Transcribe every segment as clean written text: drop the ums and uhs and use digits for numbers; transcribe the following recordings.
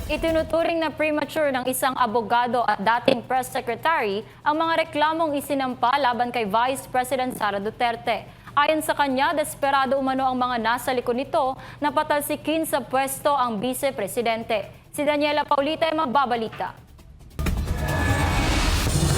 Itinuturing na premature ng isang abogado at dating press secretary ang mga reklamong isinampa laban kay Vice President Sara Duterte. Ayon sa kanya, desperado umano ang mga nasa likod nito na patalsikin sa pwesto ang vice-presidente. Si Daniela Paulita ay magbabalita.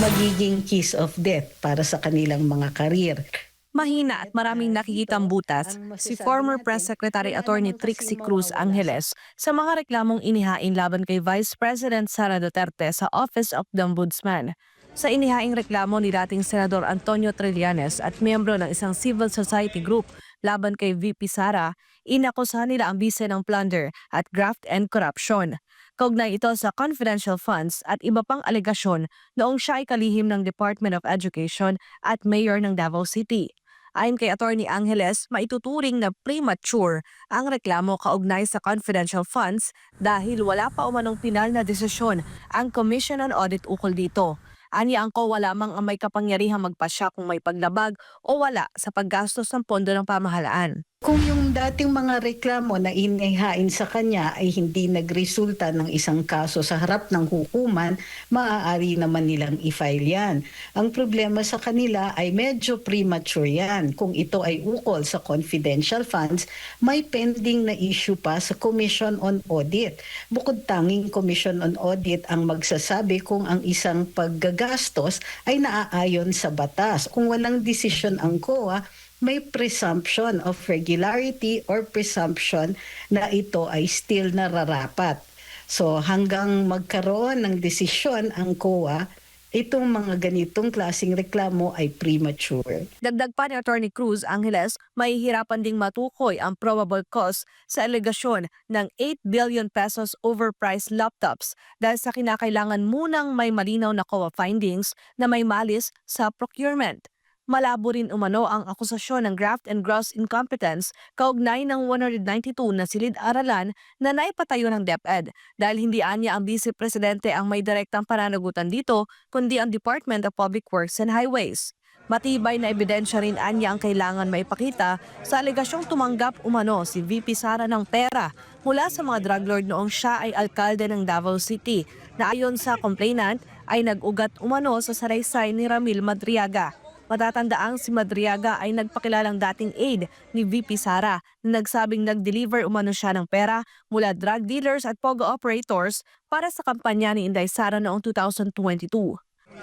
Magiging kiss of death para sa kanilang mga karir. Mahina at maraming nakikitang butas si former Press Secretary Attorney Trixie Cruz Angeles sa mga reklamong inihain laban kay Vice President Sara Duterte sa Office of the Ombudsman. Sa inihaing reklamo ni dating Senador Antonio Trillanes at miyembro ng isang civil society group laban kay VP Sara, inakusahan nila ang bise ng plunder at graft and corruption. Kaugnay ito sa confidential funds at iba pang alegasyon noong siya ay kalihim ng Department of Education at Mayor ng Davao City. Ayon kay Attorney Angeles, maituturing na premature ang reklamo kaugnay sa confidential funds dahil wala pa umanong pinal na desisyon ang Commission on Audit ukol dito. Anya ang COA lamang ang may kapangyarihang magpasya kung may paglabag o wala sa paggastos ng pondo ng pamahalaan. Kung yung dating mga reklamo na inihain sa kanya ay hindi nagresulta ng isang kaso sa harap ng hukuman, maaari naman nilang i-file yan. Ang problema sa kanila ay medyo premature yan. Kung ito ay ukol sa confidential funds, may pending na issue pa sa Commission on Audit. Bukod tanging Commission on Audit ang magsasabi kung ang isang paggagastos ay naaayon sa batas. Kung walang desisyon ang COA, may presumption of regularity or presumption na ito ay still nararapat. So hanggang magkaroon ng desisyon ang COA, itong mga ganitong klaseng reklamo ay premature. Dagdag pa ni Attorney Cruz Angeles, mahihirapan ding matukoy ang probable cause sa alegasyon ng 8 billion pesos overpriced laptops dahil sa kinakailangan munang may malinaw na COA findings na may malis sa procurement. Malabo rin umano ang akusasyon ng graft and gross incompetence kaugnay ng 192 na silid-aralan na naipatayo ng DepEd dahil hindi anya ang Vice Presidente ang may direktang pananagutan dito kundi ang Department of Public Works and Highways. Matibay na ebidensya rin anya ang kailangan maipakita sa alegasyong tumanggap umano si VP Sara ng pera mula sa mga drug lord noong siya ay alkalde ng Davao City na ayon sa complainant ay nag-ugat umano sa salaysay ni Ramil Madriaga. Matatandaang si Madriaga ay nagpakilalang dating aide ni VP Sara na nagsabing nag-deliver umano siya ng pera mula drug dealers at pogo operators para sa kampanya ni Inday Sara noong 2022.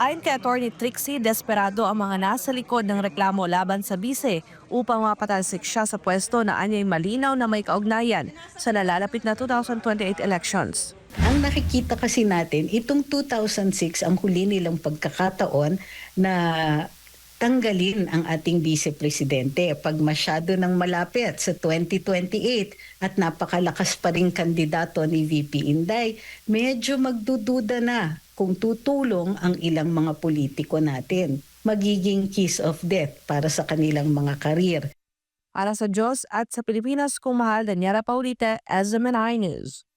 Ayon kay Attorney Trixie, desperado ang mga nasa likod ng reklamo laban sa bise upang mapatalsik siya sa pwesto na anyay malinaw na may kaugnayan sa nalalapit na 2028 elections. Ang nakikita kasi natin, itong 2006 ang huli nilang pagkakataon na tanggalin ang ating vice-presidente pag masyado nang malapit sa 2028 at napakalakas pa rin kandidato ni VP Inday, medyo magdududa na kung tutulong ang ilang mga politiko natin. Magiging kiss of death para sa kanilang mga karir. Para sa Diyos at sa Pilipinas, kung mahal, Daniela Paulita, SMNI News.